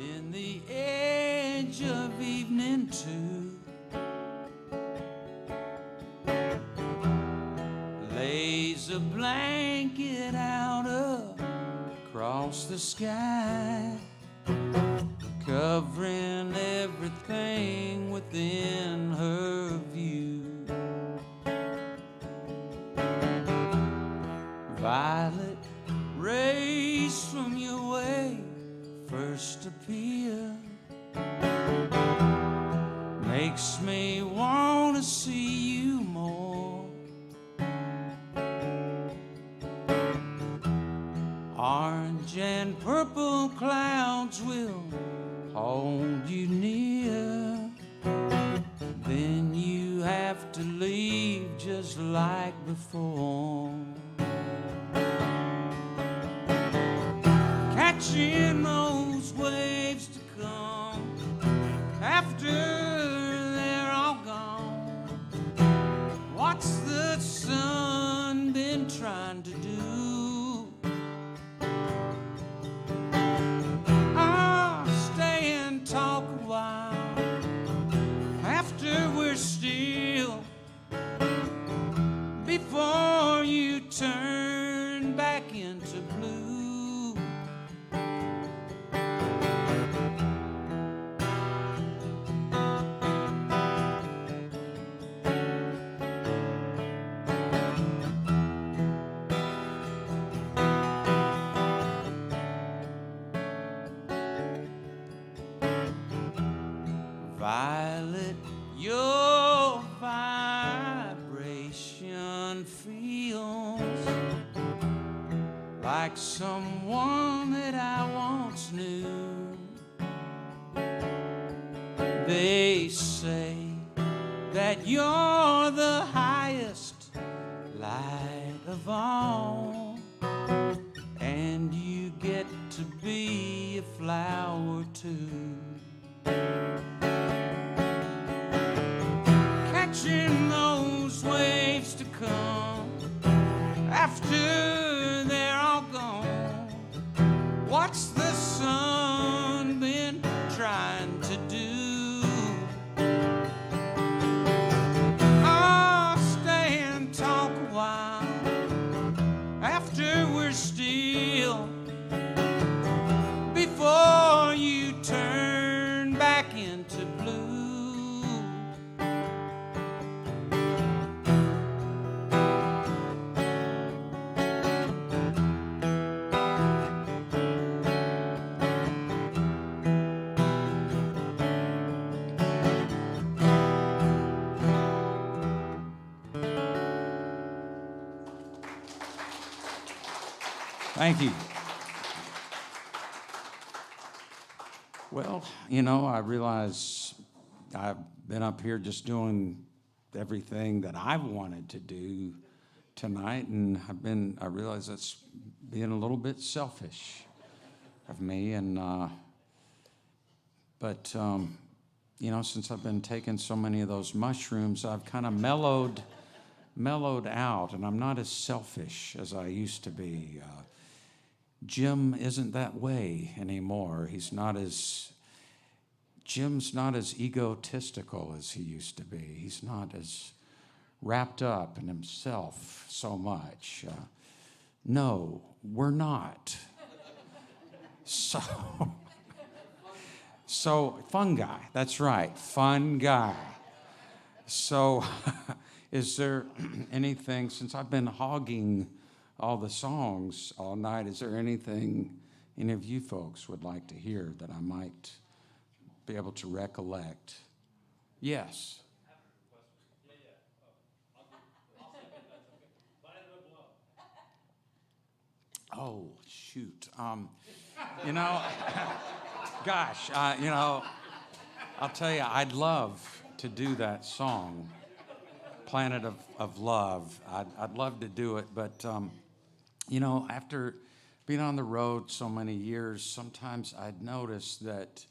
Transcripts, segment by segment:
Then the edge of evening too lays a blanket out across the sky, covering everything within her view. Violet rays from your way first appear, makes me want to see you more. Orange and purple clouds will hold you near, then you have to leave just like before. Catching those waves to come after they're all gone. What's the sun been trying to do? I'll stay and talk a while after we're still, before you turn back into blue. Violet, your vibration feels like someone that I once knew. They say that you're the highest light of all, and you get to be a flower too. Catching those waves to come after they're all gone. What's the sun been trying to do? I'll stay and talk a while after we're still, before you turn back into blue. Thank you. Well, you know, I realize I've been up here just doing everything that I've wanted to do tonight, and I realize that's being a little bit selfish of me, and but you know, since I've been taking so many of those mushrooms, I've kind of mellowed out, and I'm not as selfish as I used to be. Jim isn't that way anymore. Jim's not as egotistical as he used to be. He's not as wrapped up in himself so much. No, we're not. So fun guy. That's right, fun guy. So is there anything, since I've been hogging all the songs all night, is there anything any of you folks would like to hear that I might be able to recollect? Yes. Oh, shoot. You know, gosh, you know, I'll tell you, I'd love to do that song, Planet of Love. I'd love to do it, but you know, after being on the road so many years, sometimes I'd notice that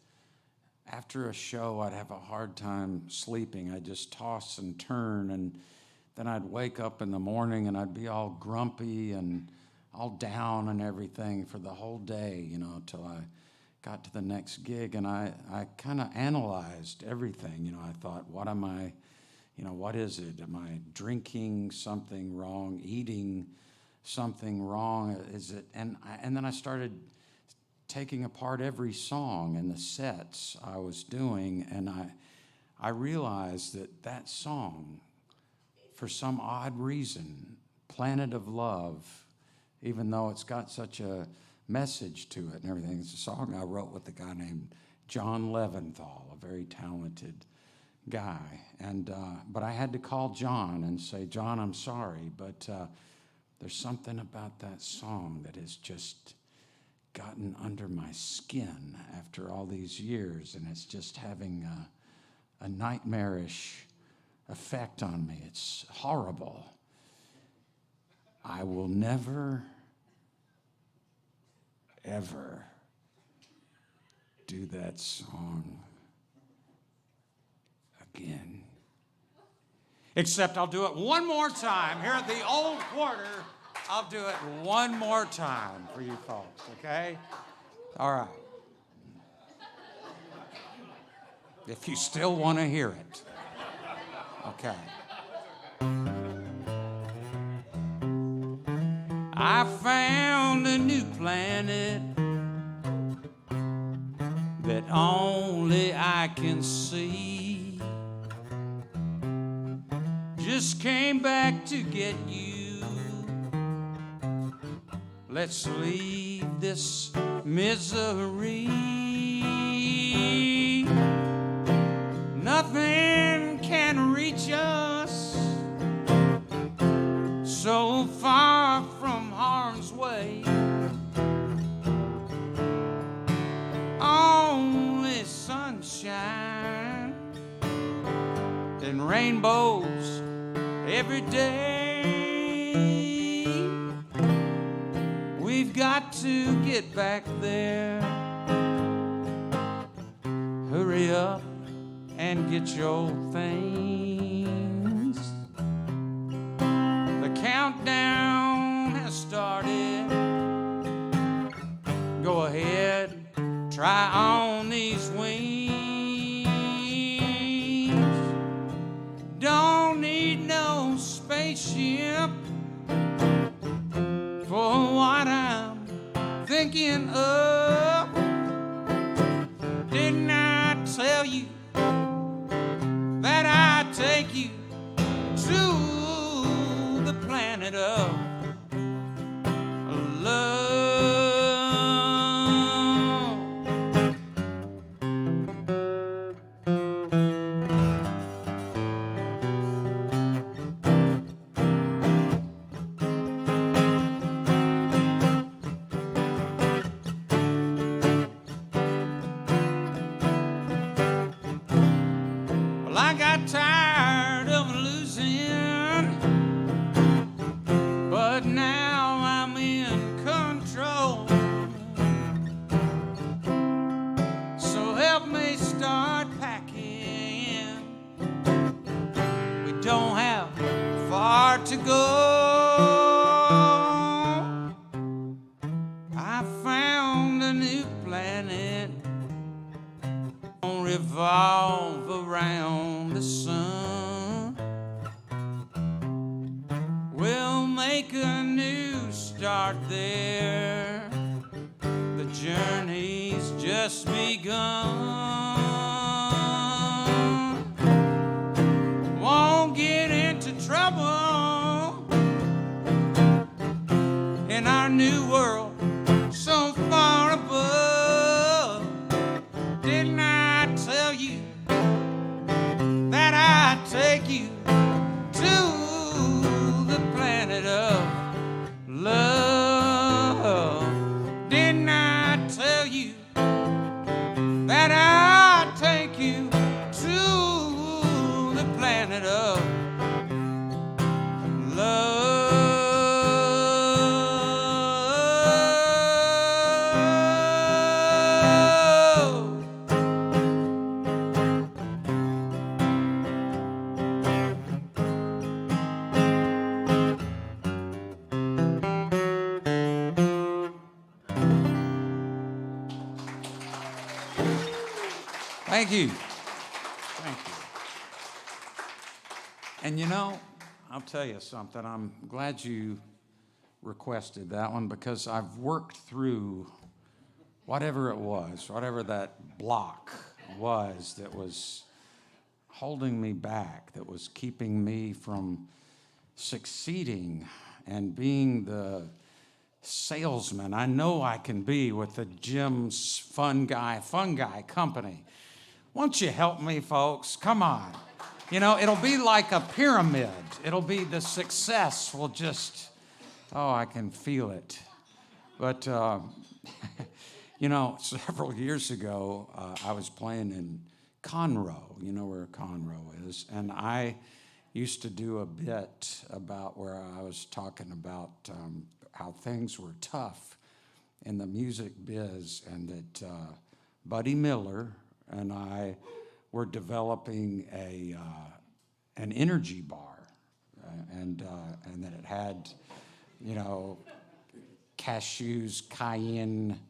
after a show, I'd have a hard time sleeping. I'd just toss and turn, and then I'd wake up in the morning and I'd be all grumpy and all down and everything for the whole day, you know, till I got to the next gig, and I kind of analyzed everything. You know, I thought, what am I, you know, what is it? Am I drinking something wrong, eating something wrong? Is it? And then I started taking apart every song and the sets I was doing, and I realized that song, for some odd reason, Planet of Love, even though it's got such a message to it and everything, it's a song I wrote with a guy named John Leventhal, a very talented guy. And but I had to call John and say, John, I'm sorry, but there's something about that song that has just gotten under my skin after all these years, and it's just having a nightmarish effect on me. It's horrible. I will never, ever do that song again. Except I'll do it one more time here at the Old Quarter. I'll do it one more time for you folks, okay? All right. If you still want to hear it. Okay. I found a new planet that only I can see. Just came back to get you. Let's leave this misery. Nothing can reach us so far from harm's way. Only sunshine and rainbows every day. We've got to get back there. Hurry up and get your things. The countdown has started. Go ahead, try on these wings. Don't need no spaceship for what I'm thinking of. Didn't I tell you that I take you to the planet of love? Well, I got tired of losing, but now I'm in control. So help me start packing. We don't have far to go. I found a new planet, don't revolve around the sun. We'll make a new start there. The journey's just begun. Won't get into trouble in our new world so far above. Didn't I tell you that I take you to the planet of love? Didn't I tell you that I Thank you. Thank you. And you know, I'll tell you something. I'm glad you requested that one because I've worked through whatever it was, whatever that block was that was holding me back, that was keeping me from succeeding and being the salesman I know I can be with the Jim's Fun Guy company. Won't you help me, folks? Come on. You know, it'll be like a pyramid. It'll be the success will just, oh, I can feel it. But, you know, several years ago, I was playing in Conroe. You know where Conroe is. And I used to do a bit about where I was talking about how things were tough in the music biz and that Buddy Miller and I were developing an energy bar, and that it had, you know, cashews, cayenne,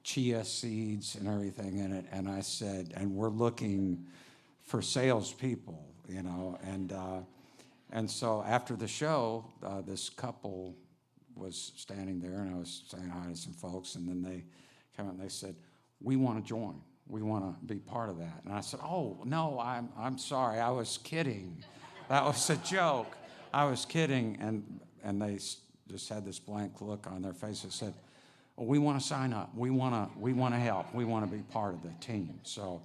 chia seeds, and everything in it. And I said, and we're looking for salespeople, you know. And so after the show, this couple was standing there, and I was saying hi to some folks, and then they came out and they said, "We want to join. We want to be part of that." And I said, "Oh, no, I'm sorry. I was kidding. That was a joke. I was kidding." And they just had this blank look on their face that said, "Well, we want to sign up. We want to help. We want to be part of the team." So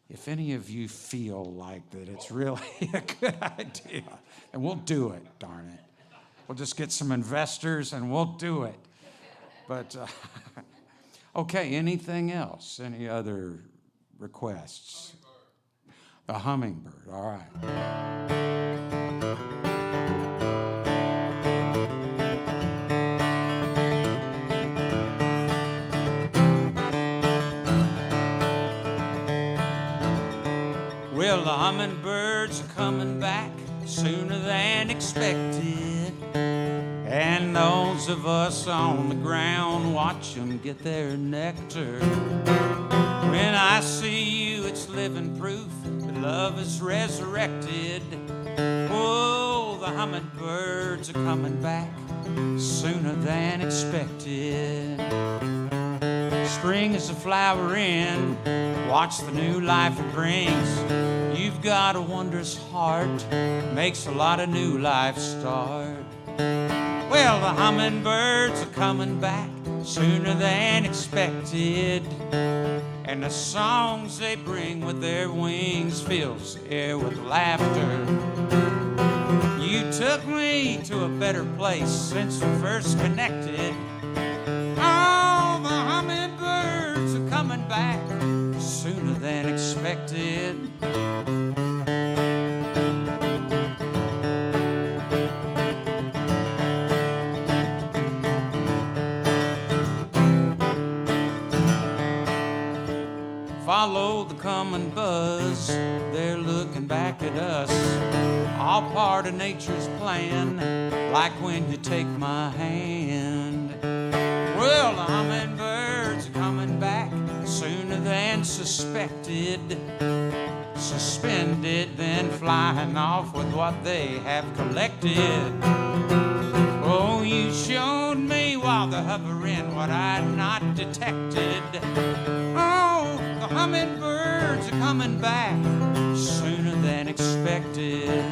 if any of you feel like that it's really a good idea, and we'll do it, darn it. We'll just get some investors and we'll do it. But okay, anything else? Any other requests? The Hummingbird, all right. Well, the hummingbirds are coming back sooner than expected. And those of us on the ground watch them get their nectar. When I see you, it's living proof that love is resurrected. Oh, the hummingbirds are coming back sooner than expected. Spring is a flowering, watch the new life it brings. You've got a wondrous heart, makes a lot of new life start. Well, the hummingbirds are coming back sooner than expected. And the songs they bring with their wings fills the air with laughter. You took me to a better place since we first connected. Oh, the hummingbirds are coming back sooner than expected. Follow the coming buzz, they're looking back at us. All part of nature's plan, like when you take my hand. Well, the hummingbirds are coming back sooner than suspected. Suspended, then flying off with what they have collected. Oh, you showed me while they're hovering what I'd not detected. Oh, the hummingbirds are coming back sooner than expected.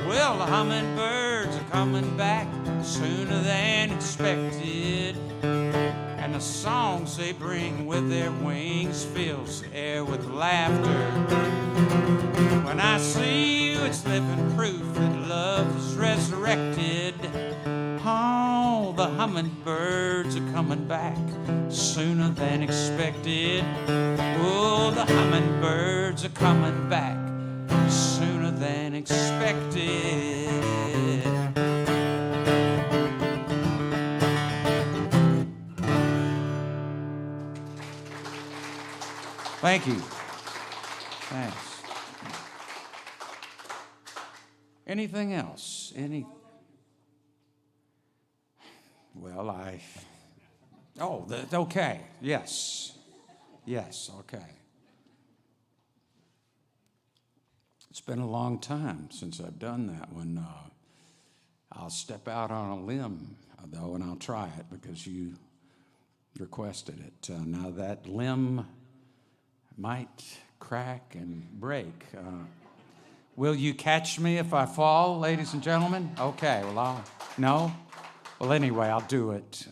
Well, the hummingbirds are coming back sooner than expected. And the songs they bring with their wings fills the air with laughter. When I see you, it's living proof that love is resurrected. Oh, the hummingbirds are coming back sooner than expected. Oh, the hummingbirds are coming back sooner than expected. Thank you. Thanks. Anything else? Well, okay. Yes, okay. It's been a long time since I've done that one. I'll step out on a limb, though, and I'll try it because you requested it. Now, that limb might crack and break. Will you catch me if I fall, ladies and gentlemen? Okay, well, no? Well, anyway, I'll do it.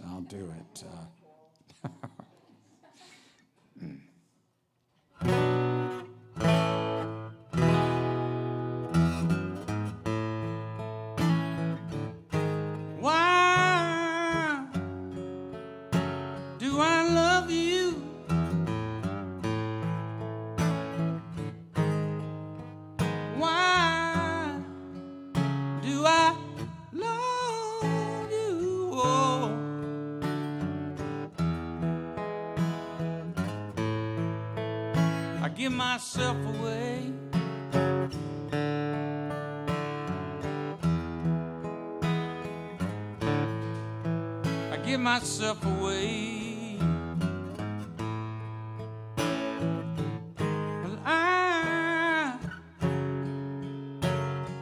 Why do I love you? Why do I love you? Oh. I give myself away. I give myself away. Well, I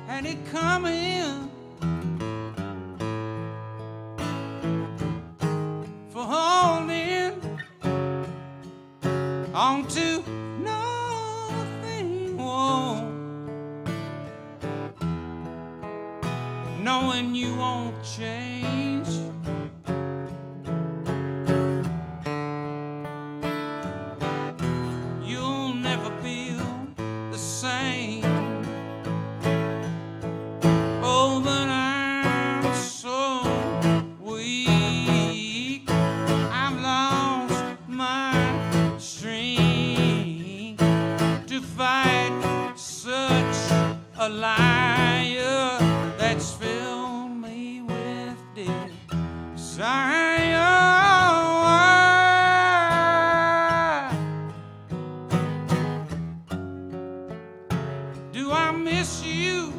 had it coming for holding on to nothing, whoa. Knowing you won't change. You'll never feel the same. Oh, but I'm so weak. I've lost my strength to fight such a liar that's filled me with desire. Do I miss you?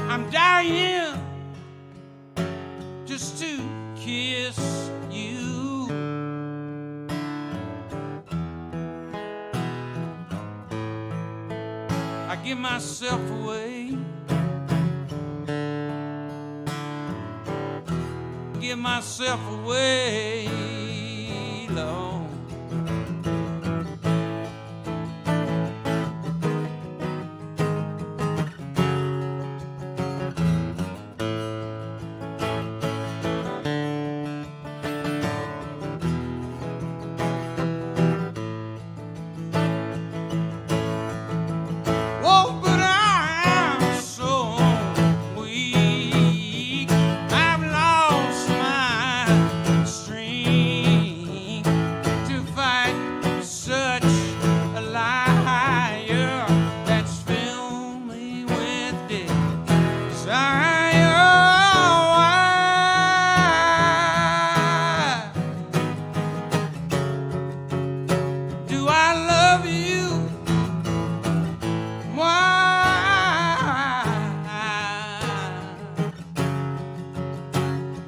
I'm dying just to kiss you. I give myself away. Give myself away, Lord. Oh, but I'm so weak. I've lost my strength to fight such a liar that's filled me with desire. Do I love you? Why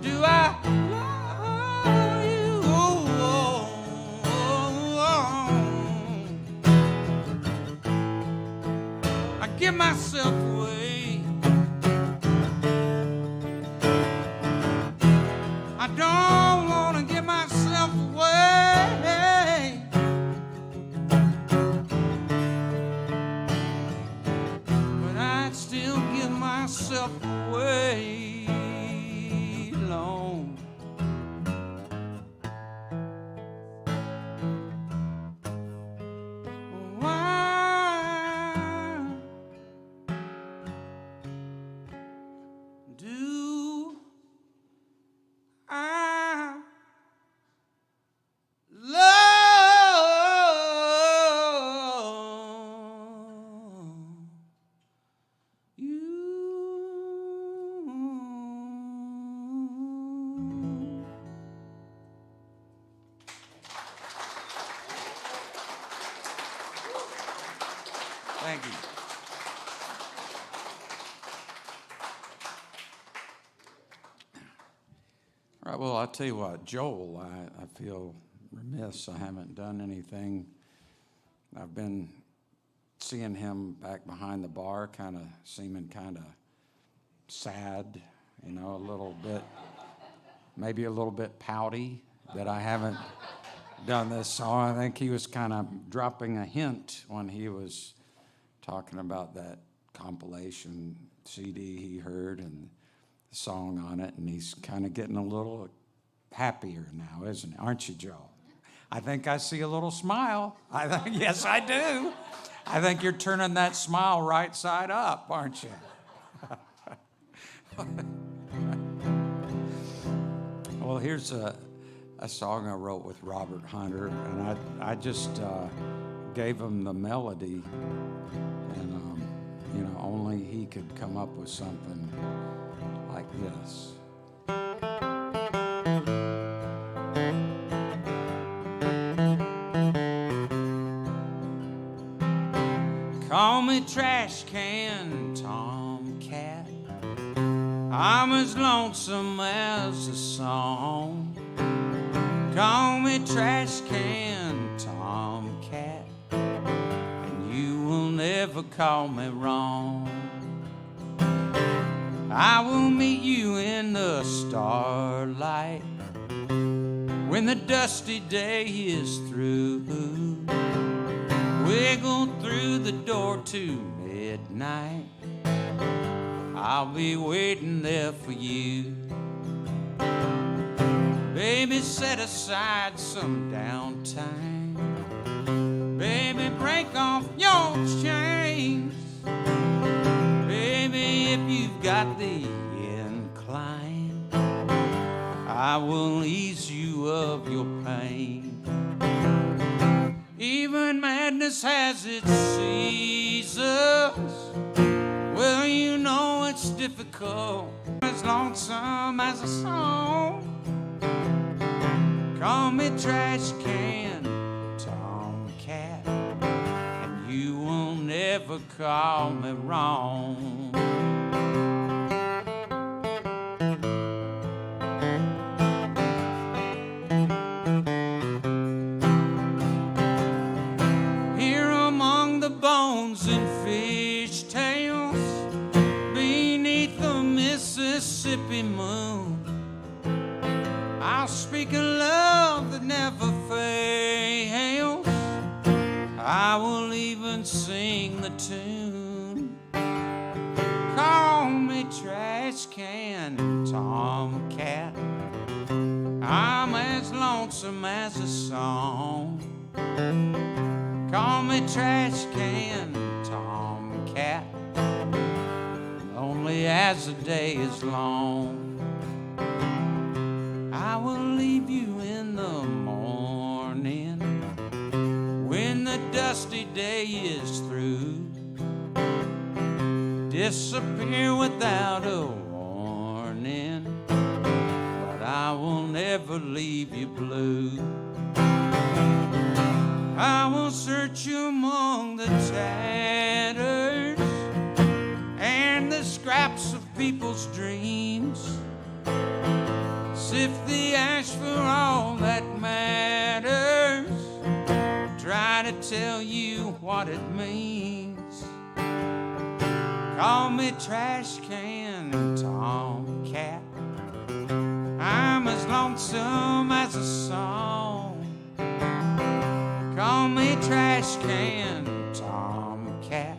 do I love you? I give myself away. I don't want to give myself away. But I'd still give myself away, Lord. Why do I love you? Thank you. All right, well, I'll tell you what, Joel, I feel remiss. I haven't done anything. I've been seeing him back behind the bar, kind of seeming kind of sad, you know, a little bit, maybe a little bit pouty that I haven't done this song. I think he was kind of dropping a hint when he was talking about that compilation CD he heard and the song on it, and he's kind of getting a little happier now, isn't he? Aren't you, Joe? I think I see a little smile. I think, yes, I do. I think you're turning that smile right side up, aren't you? Well, here's a song I wrote with Robert Hunter, and I just gave him the melody, and you know, only he could come up with something like this. Call me trash can tomcat, I'm as lonesome as a song. Call me trash can tomcat, and you will never call me wrong. I will meet you in the starlight when the dusty day is through. Wiggle through the door to midnight, I'll be waiting there for you. Baby, set aside some downtime. Baby, break off your chains. Baby, if you've got the incline, I will ease you of your pain. Even madness has its seasons. Well, you know it's difficult, as lonesome as a song. Call me trash can tomcat, and you will never call me wrong. Here among the bones and fish tails, beneath the Mississippi moon, I'll speak a love that never fails. I will even sing the tune. Call me trash can tomcat, I'm as lonesome as a song. Call me trash can tomcat, lonely as the day is long. I will leave you in the morning when the dusty day is through. Disappear without a warning, but I will never leave you blue. I will search you among the tatters and the scraps of people's dreams. Sift the ash for all that matters. Try to tell you what it means. Call me trash can tomcat, I'm as lonesome as a song. Call me trash can tomcat,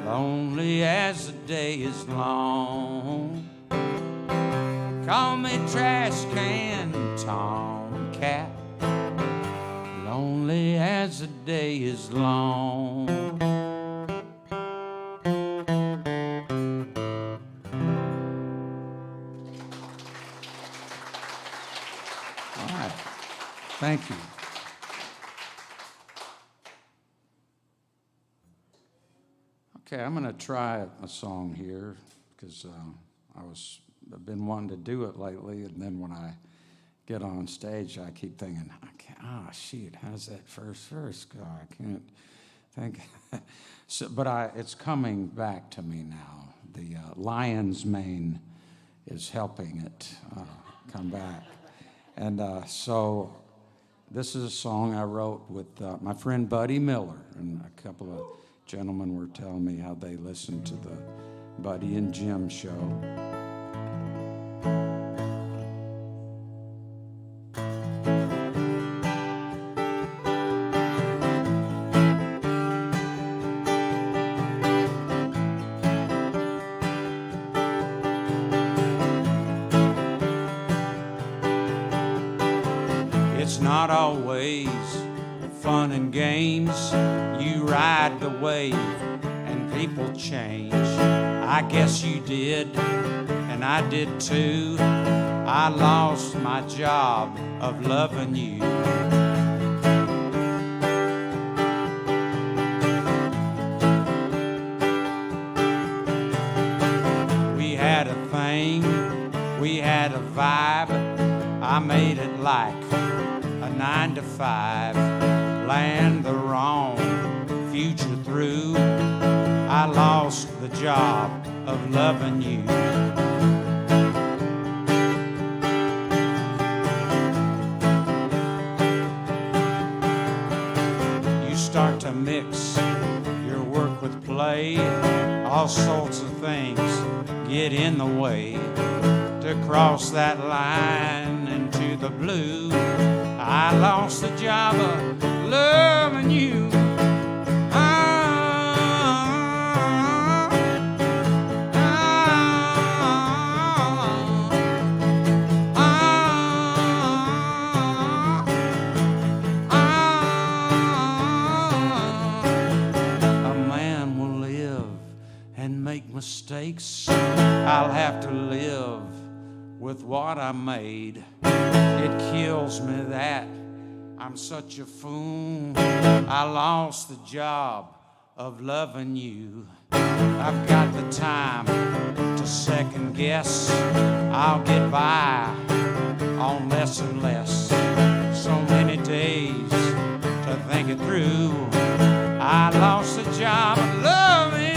lonely as the day is long. Call me trash can tomcat, lonely as the day is long. All right, thank you. Okay, I'm going to try a song here because I've been wanting to do it lately, and then when I get on stage, I keep thinking, shoot, how's that first verse go? I can't Thank so, but it's coming back to me now. The lion's mane is helping it come back. And so this is a song I wrote with my friend Buddy Miller, and a couple of gentlemen were telling me how they listened to the Buddy and Jim show. It's not always fun and games. You ride the wave and people change. I guess you did, and I did too. I lost my job of loving you. We had a thing, we had a vibe. I made it like a 9 to 5, land the wrong future through. I lost the job of loving you. You start to mix your work with play. All sorts of things get in the way. To cross that line into the blue, I lost the job of loving you. A man will live and make mistakes. I'll have to live with what I made. It kills me that I'm such a fool. I lost the job of loving you. I've got the time to second guess. I'll get by on less and less. So many days to think it through. I lost the job of loving you.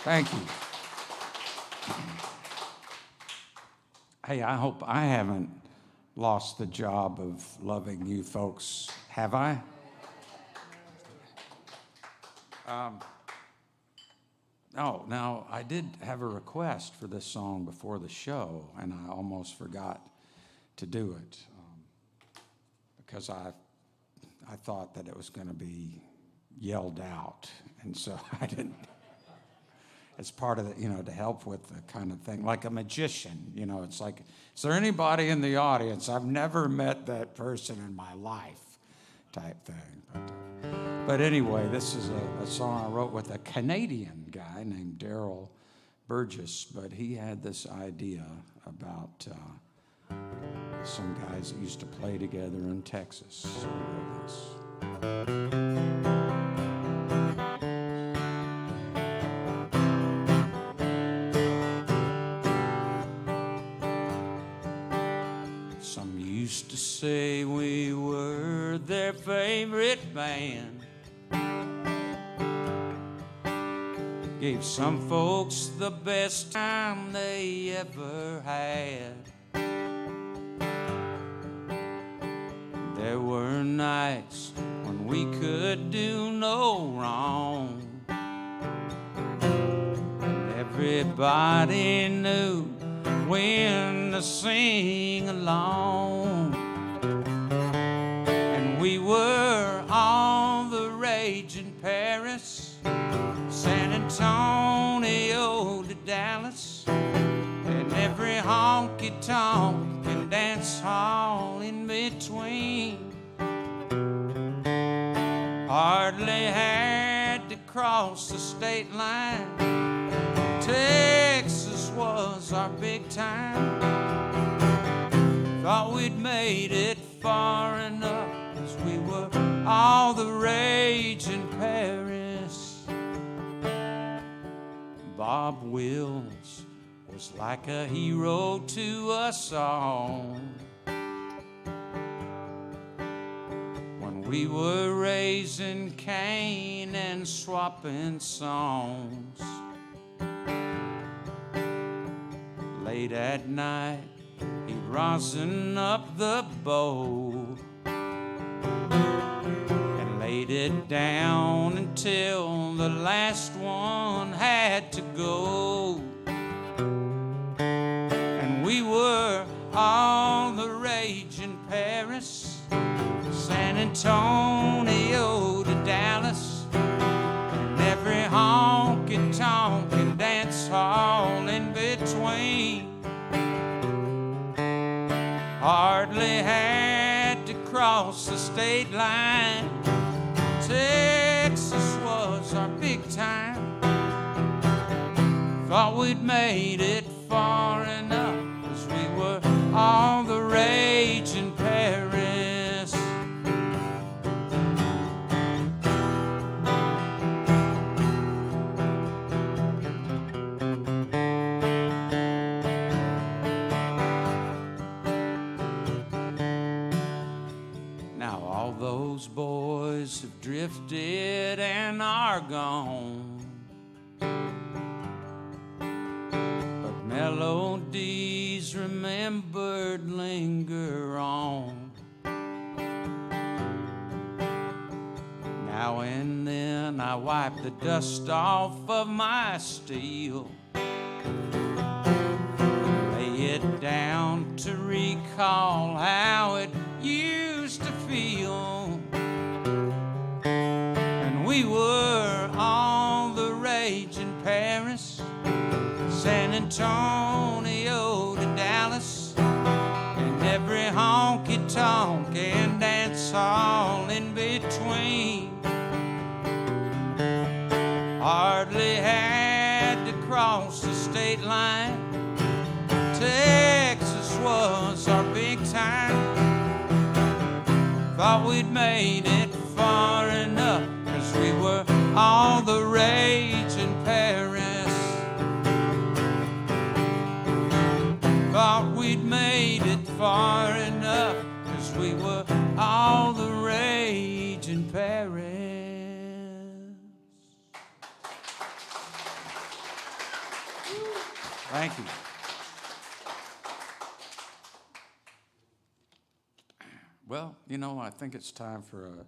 Thank you. Hey, I hope I haven't lost the job of loving you folks, have I? Oh, now, I did have a request for this song before the show, and I almost forgot to do it because I thought that it was going to be yelled out, and so I didn't. It's part of the, to help with the kind of thing, like a magician, it's like, is there anybody in the audience? I've never met that person in my life type thing. But anyway, this is a song I wrote with a Canadian guy named Daryl Burgess, but he had this idea about some guys that used to play together in Texas. So we wrote this. Some used to say we were their favorite band. Gave some folks the best time they ever had. There were nights when we could do no wrong. Everybody knew when to sing along. And we were on the rage in Paris, San Antonio to Dallas, and every honky-tonk and dance hall in between. Hardly had to cross the state line. Texas was our big time. Thought we'd made it far enough, 'cause we were all the rage in Paris. Bob Wills was like a hero to us all. When we were raising Cain and swapping songs. Late at night, he'd rosin up the bowl and laid it down until the last one had to go. And we were all the rage in Paris, San Antonio to Dallas, and every honky-tonk and dance hall in between. Hardly had to cross the state line. Texas was our big time. Thought we'd made it far enough, 'cause we were all the rage in Paris. Now all those boys have drifted and are gone, but melodies remembered linger on. Now and then I wipe the dust off of my steel, lay it down to recall how it used to feel. And we were all the rage in Paris, San Antonio to Dallas, and every honky-tonk and dance hall in between. Hardly had to cross the state line. Texas was our big time. Thought we'd made it far enough, 'cause we were all the rage in Paris. Thought we'd made it far enough, 'cause we were all the rage in Paris. Thank you. Well, you know, I think it's time for a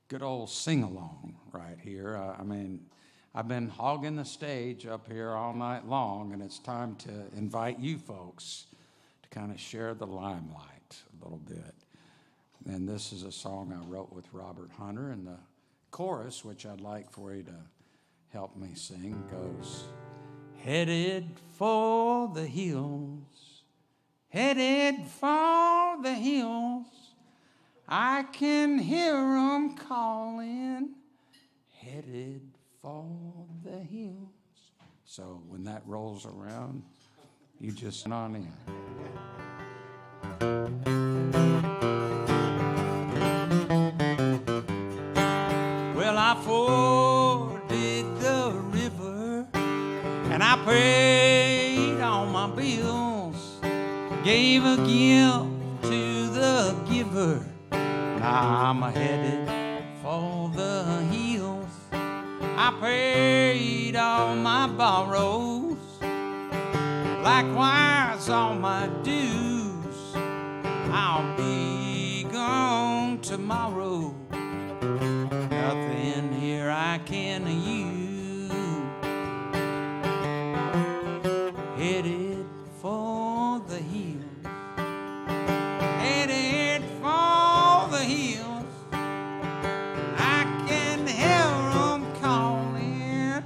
good old sing-along right here. I mean, I've been hogging the stage up here all night long, and it's time to invite you folks to kind of share the limelight a little bit. And this is a song I wrote with Robert Hunter, and the chorus, which I'd like for you to help me sing, goes, headed for the hills, headed for the hills, I can hear 'em calling, headed for the hills. So when that rolls around, you just on in. Well, I forded the river and I paid all my bills, gave a gift to the giver. Now I'm headed for the hills. I paid all my borrows, likewise all my dues. I'll be gone tomorrow, nothing here I can use. Headed for the hills, headed for the hills, I can hear 'em calling,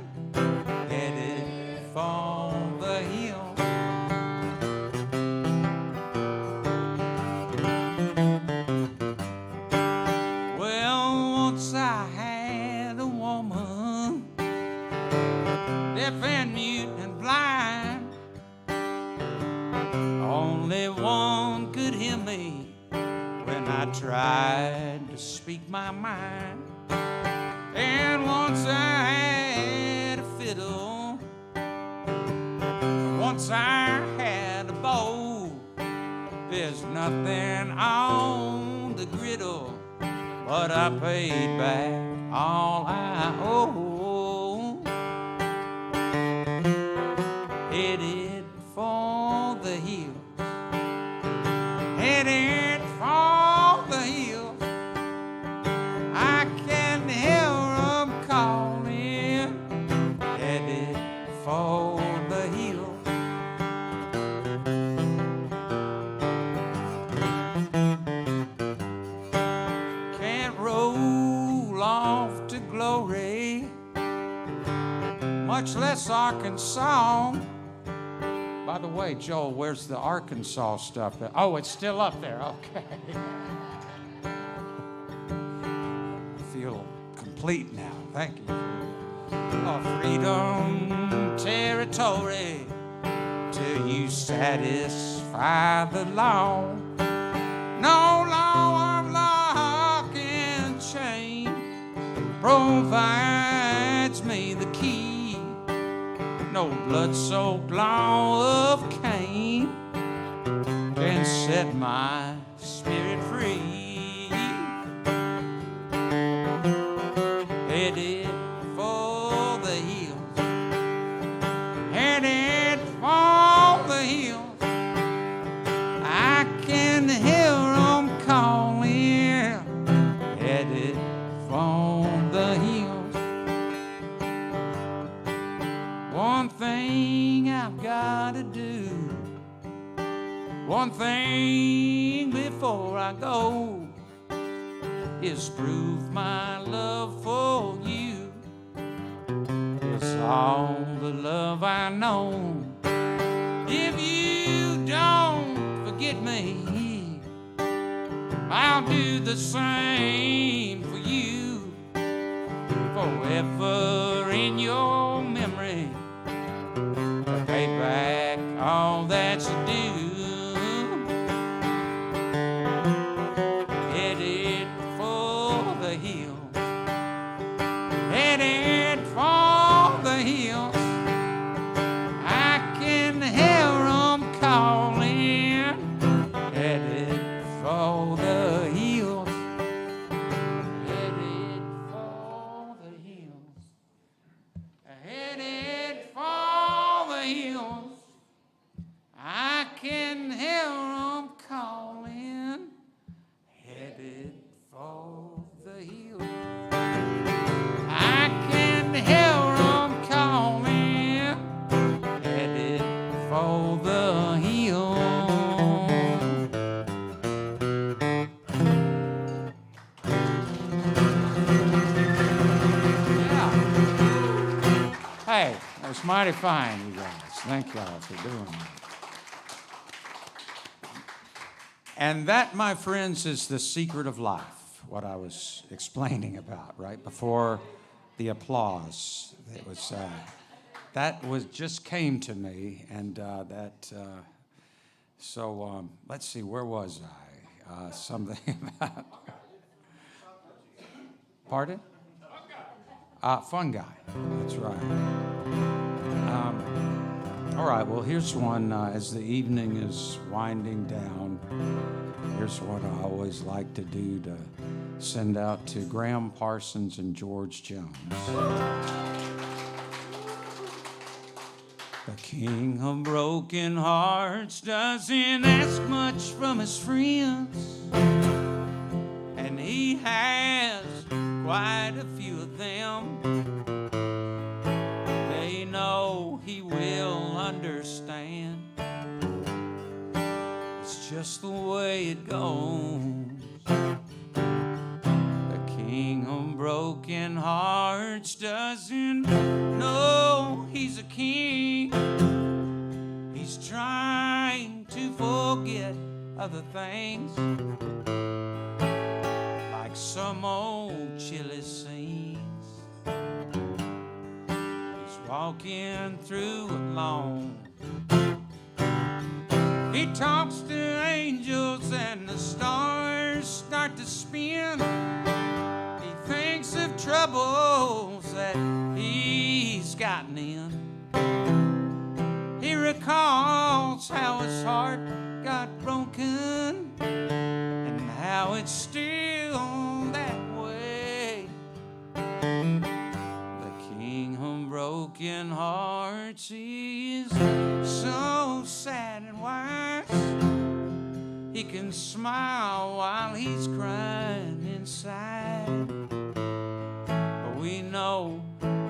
headed for the hills. one could hear me when I tried to speak my mind. And once I had a fiddle, once I had a bow. There's nothing on the griddle, but I paid back all I owe. Headed for the hills, headed for the hills. I can hear 'em calling, headed for the hills. Can't roll off to glory, much less Arkansas. By the way, Joel, where's the Arkansas stuff? Oh, it's still up there. Okay. I feel complete now. Thank you. Oh, freedom territory till you satisfy the law. No law of lock and chain provides me the key. No blood-soaked law of Cain can set my spirit free. Headed for the hills, headed for the hills. I can hear 'em calling, headed for the hills. One thing I've got to do, one thing before I go, is prove my love for you. It's all the love I know. If you don't forget me, I'll do the same for you. Forever in your memory, to pay back all that you do. Headed for the hills, headed for the hills. I can hear 'em calling, headed for the hills, headed for the hills, headed for the hills. I can hear 'em calling, headed for the hills. I can hear 'em calling, headed for the hills. Yeah. Hey, that was mighty fine, you guys. Thank y'all for doing that. And that, my friends, is the secret of life, what I was explaining about right before the applause. It was that was just came to me, and so let's see, where was I? Something about pardon? Fun guy. That's right. All right, well, here's one as the evening is winding down. Here's one I always like to do to send out to Graham Parsons and George Jones. The king of broken hearts doesn't ask much from his friends, and he has quite a few of them. They know he will understand. It's just the way it goes. The king of broken hearts doesn't know he's a king. He's trying to forget other things, like some old chilly scenes. He's walking through alone, He talks to angels and the stars start to spin. He thinks of troubles that he's gotten in. He recalls how his heart got broken and how it's still that way. The king of broken hearts is so sad and wise. He can smile while he's crying inside. But we know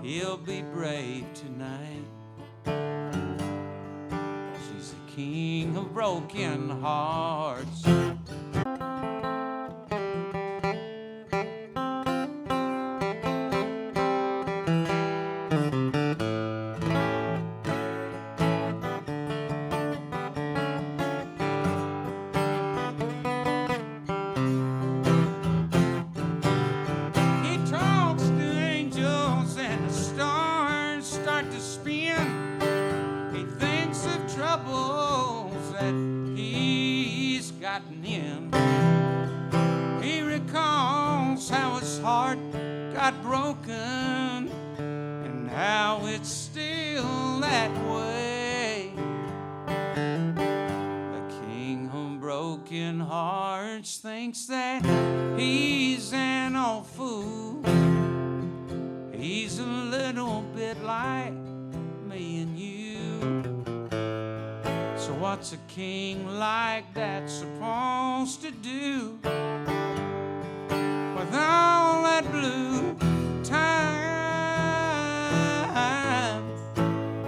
he'll be brave tonight. She's the king of broken hearts. He recalls how his heart got broken and how it's still that way. The king of broken hearts thinks that he's an old fool. He's a little bit like me and you. So what's a king like that supposed to do with all that blue time?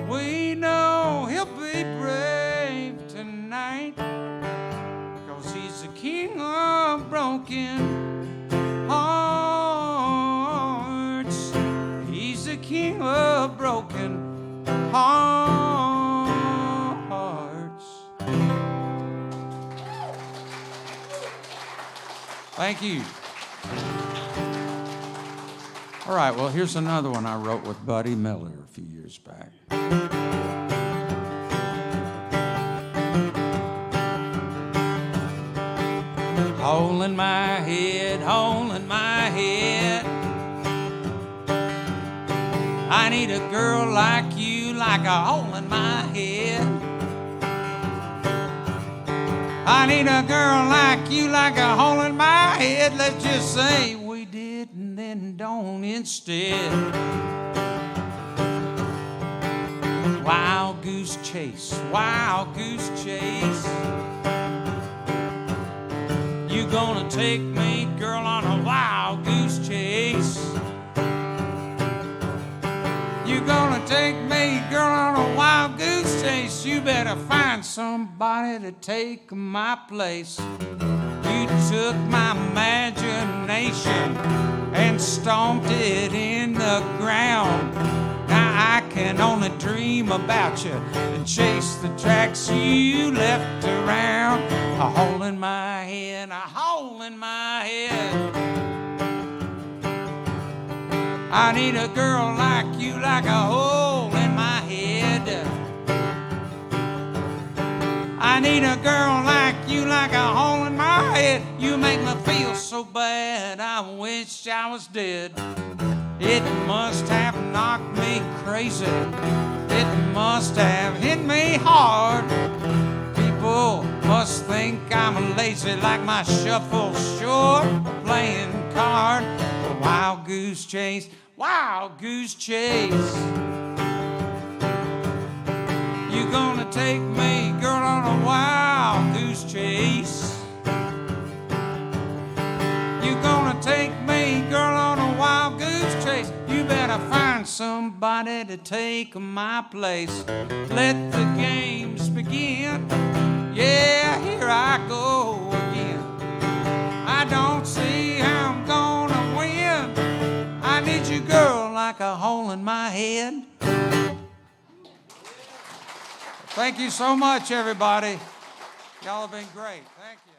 We know he'll be brave tonight, 'cause he's the king of broken hearts. He's the king of broken hearts. Thank you. All right, well, here's another one I wrote with Buddy Miller a few years back. Hole in my head, hole in my head. I need a girl like you, like a hole in my head. I need a girl like you, like a hole in my head. Let's just say we did and then don't instead. Wild goose chase, wild goose chase. You gonna take me, girl, on a wild goose chase. You gonna take me, girl, on a wild goose chase. You better find somebody to take my place. You took my imagination and stomped it in the ground. Now I can only dream about you and chase the tracks you left around. A hole in my head, a hole in my head. I need a girl like you, like a hole in my head. I need a girl like you, like a hole in my head. You make me feel so bad, I wish I was dead. It must have knocked me crazy. It must have hit me hard. People must think I'm lazy, like my shuffle short, playing card. A wild goose chase, wild goose chase. You gonna take me, girl, on a wild goose chase. You gonna take me, girl, on a wild goose chase. You better find somebody to take my place. Let the games begin. Yeah, here I go again. I don't see how I'm gonna win. I need you, girl, like a hole in my head. Thank you so much, everybody. Y'all have been great. Thank you.